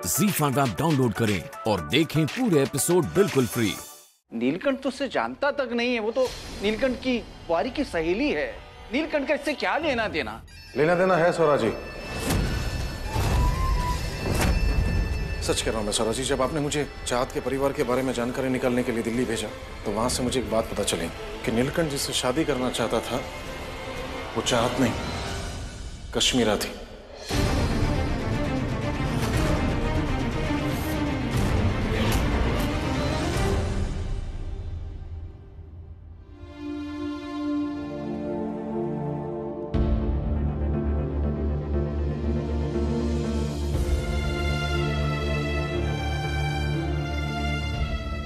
ZEE5 app download करें और देखें पूरे एपिसोड बिल्कुल फ्री। नीलकंठ तो उससे जानता तक नहीं है, वो तो नीलकंठ की कुंवारी की सहेली है। नीलकंठ का इससे क्या लेना देना? लेना देना है स्वराज जी। सच कह रहा हूं मैं स्वराज जी, जब आपने मुझे चाहत के परिवार के बारे में जानकारी निकालने के लिए दिल्ली भेजा तो वहां से मुझे एक बात पता चली कि नीलकंठ जिससे शादी करना चाहता था वो चाहत नहीं, कश्मीरा थी।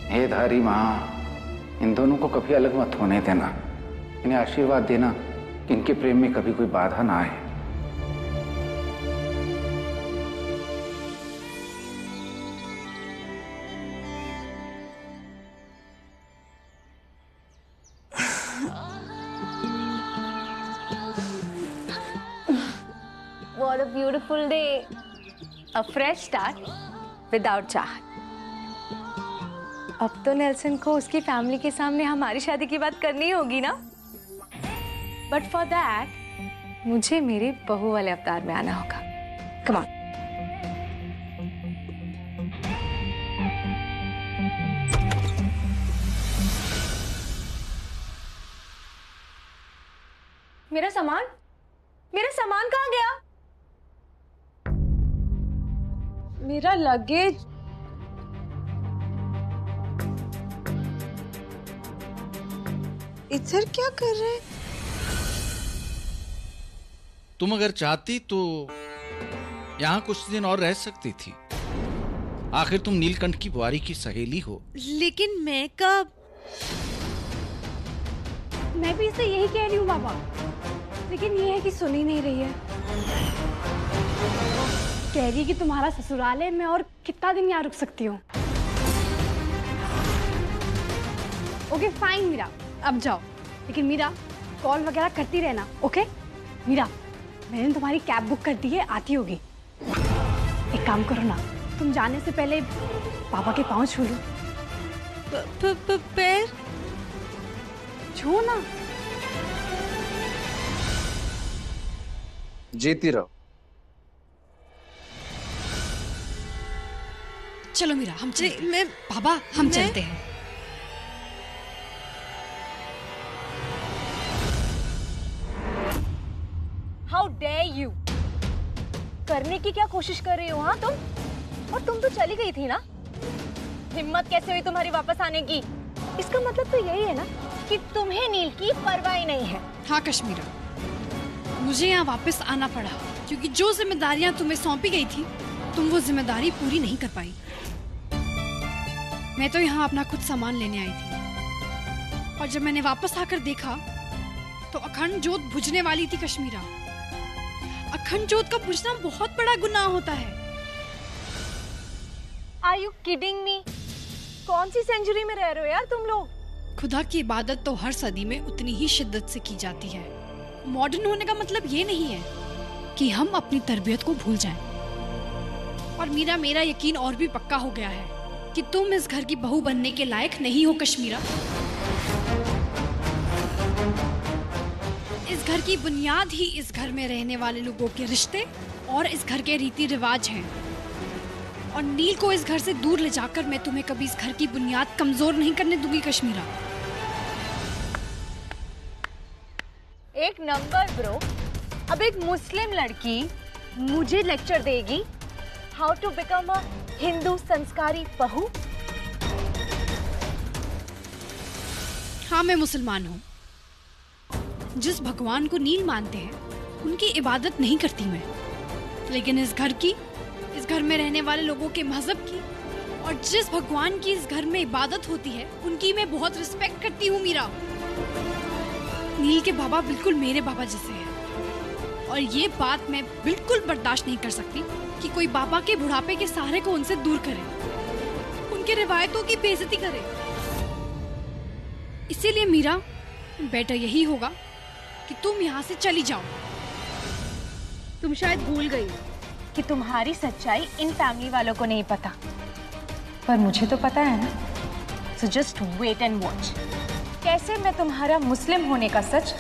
हे धारी माँ, इन दोनों को कभी अलग मत होने देना। इन्हें आशीर्वाद देना कि इनके प्रेम में कभी कोई बाधा ना आए। What a beautiful day. A fresh start without चाहत। अब तो नेल्सन को उसकी फैमिली के सामने हमारी शादी की बात करनी होगी ना? बट फॉर दैट मुझे मेरे बहू वाले अवतार में आना होगा। Come on. मेरा सामान कहाँ गया? मेरा लगेज। इधर क्या कर रहे? तुम अगर चाहती तो यहाँ कुछ दिन और रह सकती थी। आखिर तुम नीलकंठ की बुआरी की सहेली हो। लेकिन मैं कब? मैं भी इसे यही कह रही हूँ बाबा, लेकिन ये है कि सुन ही नहीं रही है। कह रही है कि तुम्हारा ससुराल है, मैं और कितना दिन यहाँ रुक सकती हूँ। ओके फाइन मीरा, अब जाओ, लेकिन मीरा कॉल वगैरह करती रहना। ओके मीरा, मैंने तुम्हारी कैब बुक कर दी है, आती होगी। एक काम करो ना, तुम जाने से पहले पापा के पाँव छू लो। पैर छू ना। जीती रहो। चलो मीरा, हम चलते हैं। बाबा हम चलते हैं। How dare you? करने की क्या कोशिश कर रही हो हाँ तुम? और तुम तो चली गई थी ना? हिम्मत कैसे हुई तुम्हारी वापस आने की? इसका मतलब तो यही है ना कि तुम्हें नील की परवाह ही नहीं है। हाँ कश्मीरा, मुझे यहाँ वापस आना पड़ा क्योंकि जो जिम्मेदारियाँ तुम्हें सौंपी गई थी तुम वो जिम्मेदारी पूरी नहीं कर पाई। मैं तो यहाँ अपना खुद सामान लेने आई थी और जब मैंने वापस आकर देखा तो अखंड जोत बुझने वाली थी। कश्मीरा, अखंड जोत का बुझना बहुत बड़ा गुनाह होता है। Are you kidding me? कौन सी सेंचुरी में रह रहे हो यार तुम लोग? खुदा की इबादत तो हर सदी में उतनी ही शिद्दत से की जाती है। मॉडर्न होने का मतलब ये नहीं है कि हम अपनी तरबियत को भूल जाएं। और मेरा यकीन और भी पक्का हो गया है कि तुम इस घर की बहू बनने के लायक नहीं हो कश्मीरा। इस घर की बुनियाद ही इस घर में रहने वाले लोगों के रिश्ते और इस घर के रीति रिवाज हैं। और नील को इस घर से दूर ले जाकर मैं तुम्हें कभी इस घर की बुनियाद कमजोर नहीं करने दूंगी कश्मीरा। एक नंबर ब्रो। अब एक मुस्लिम लड़की मुझे लेक्चर देगी how to become a Hindu संस्कारी बहू? हाँ मैं मुसलमान हूँ। जिस भगवान को नील मानते हैं उनकी इबादत नहीं करती मैं, लेकिन इस घर में रहने वाले लोगों के मजहब की और जिस भगवान की इस घर में इबादत होती है उनकी मैं बहुत रिस्पेक्ट करती हूँ मीरा। नील के बाबा बिल्कुल मेरे बाबा जैसे हैं और ये बात मैं बिल्कुल बर्दाश्त नहीं कर सकती कि कोई बाबा के बुढ़ापे के सहारे को उनसे दूर करे, उनके रिवायतों की बेइज्जती करे। इसीलिए मीरा, बेटर यही होगा कि तुम यहाँ से चली जाओ। तुम शायद भूल गई कि तुम्हारी सच्चाई इन फैमिली वालों को नहीं पता, पर मुझे तो पता है ना। So just wait and watch कैसे मैं तुम्हारा मुस्लिम होने का सच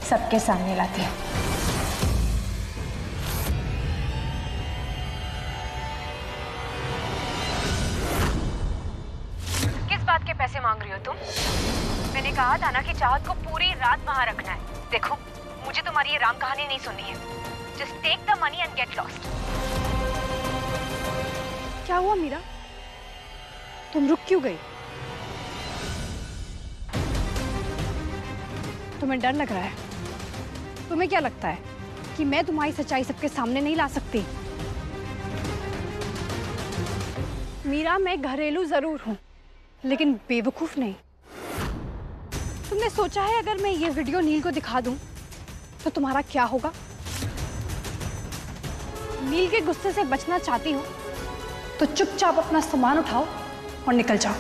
सबके सामने लाती हूँ। किस बात के पैसे मांग रही हो तुम? मैंने कहा था ना कि चाहत को पूरी रात वहां रखना है। देखो, मुझे तुम्हारी ये राम कहानी नहीं सुननी है। Just take the money and get lost. क्या हुआ मीरा, तुम रुक क्यों गई? तुम्हें डर लग रहा है? तुम्हें क्या लगता है कि मैं तुम्हारी सच्चाई सबके सामने नहीं ला सकती? मीरा, मैं घरेलू जरूर हूं, लेकिन बेवकूफ नहीं। तुमने सोचा है अगर मैं ये वीडियो नील को दिखा दूं तो तुम्हारा क्या होगा? नील के गुस्से से बचना चाहती हो तो चुपचाप अपना सामान उठाओ और निकल जाओ।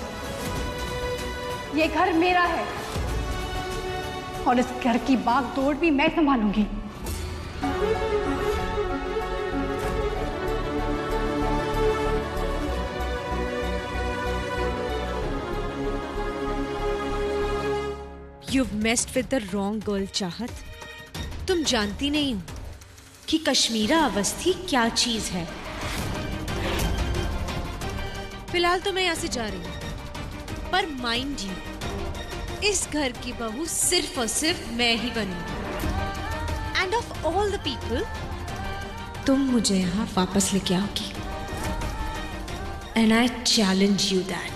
ये घर मेरा है और इस घर की बागडोर भी मैं संभालूंगी। You've messed with the wrong girl, चाहत। तुम जानती नहीं हो कि कश्मीरा अवस्थी क्या चीज है। फिलहाल तो मैं यहां से जा रही हूं, पर माइंड यू, इस घर की बहू सिर्फ और सिर्फ मैं ही बनूंगी। And of all the people, तुम मुझे यहां वापस लेके आओगी। And I challenge you that.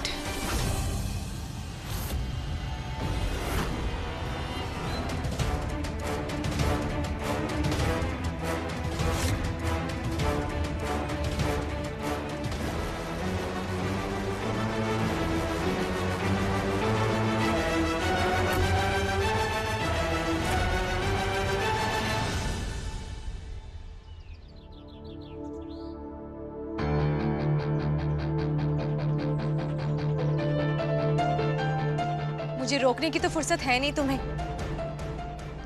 मुझे रोकने की तो फुर्सत है नहीं तुम्हें।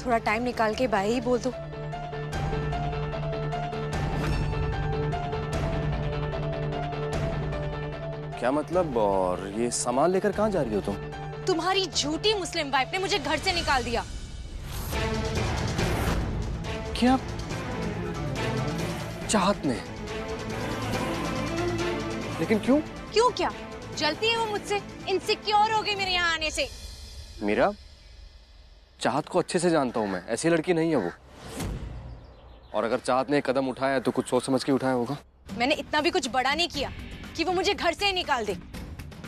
थोड़ा टाइम निकाल के बाय ही बोल दो। क्या मतलब? और ये सामान लेकर कहाँ जा रही हो तुम? तुम्हारी झूठी मुस्लिम वाइफ ने मुझे घर से निकाल दिया। क्या? चाहत ने? लेकिन क्यों? क्यों क्या? जलती है वो मुझसे, इनसिक्योर हो गई मेरे यहाँ आने से। मीरा, चाहत को अच्छे से जानता हूं मैं, ऐसी लड़की नहीं है वो। और अगर चाहत ने एक कदम उठाया तो कुछ सोच समझ के उठाया होगा। मैंने इतना भी कुछ बड़ा नहीं किया कि वो मुझे घर से ही निकाल दे।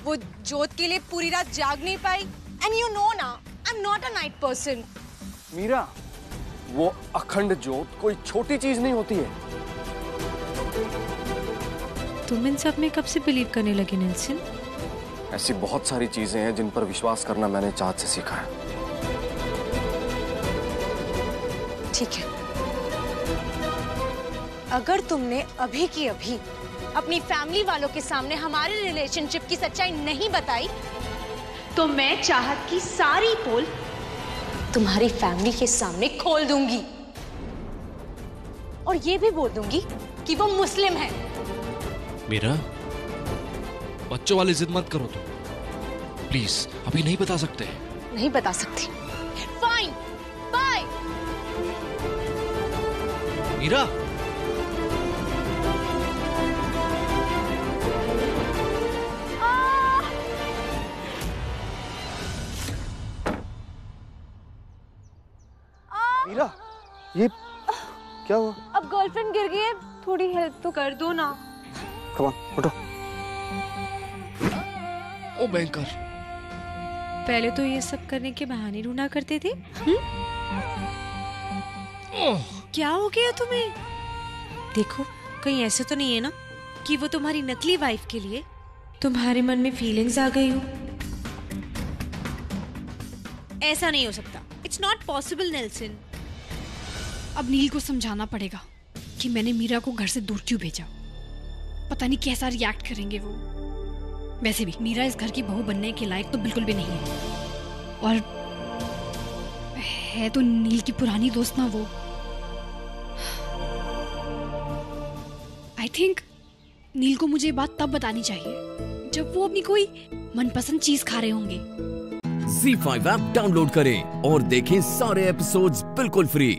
वो जोत के लिए पूरी रात जाग नहीं पाई। एंड यू नो ना, I am not a night person. Meera, वो अखंड जोत कोई छोटी चीज नहीं होती है। तुम इन सब में कब से बिलीव करने लगे नेल्सन? ऐसी बहुत सारी चीजें हैं जिन पर विश्वास करना मैंने चाहत से सीखा है। ठीक है, अगर तुमने अभी की अभी अपनी फैमिली वालों के सामने हमारे रिलेशनशिप की सच्चाई नहीं बताई, तो मैं चाहत की सारी पोल तुम्हारी फैमिली के सामने खोल दूंगी। और ये भी बोल दूंगी कि वो मुस्लिम है। मीरा, बच्चों वाली जिद मत करो तुम, प्लीज। अभी नहीं बता सकते। नहीं बता सकती। Fine, bye. मीरा, मीरा, ये क्या हुआ? अब गर्लफ्रेंड गिर गई है, थोड़ी हेल्प तो कर दो ना। कम ऑन, उठो। ओ बैंकर, पहले तो ये सब करने के बहाने ढूंढा करते थे। क्या हो गया तुम्हें? देखो, कहीं ऐसे तो नहीं है ना कि वो तुम्हारी नकली वाइफ के लिए तुम्हारे मन में फीलिंग्स आ गई हो? ऐसा नहीं हो सकता। It's not possible Nelson. अब नील को समझाना पड़ेगा कि मैंने मीरा को घर से दूर क्यों भेजा। पता नहीं कैसा रिएक्ट करेंगे वो। वैसे भी मीरा इस घर की बहू बनने के लायक तो बिल्कुल भी नहीं है। और है तो नील की पुरानी दोस्त ना वो। आई थिंक नील को मुझे ये बात तब बतानी चाहिए जब वो अपनी कोई मनपसंद चीज खा रहे होंगे। ZEE5 ऐप डाउनलोड करें और देखें सारे एपिसोड्स बिल्कुल फ्री।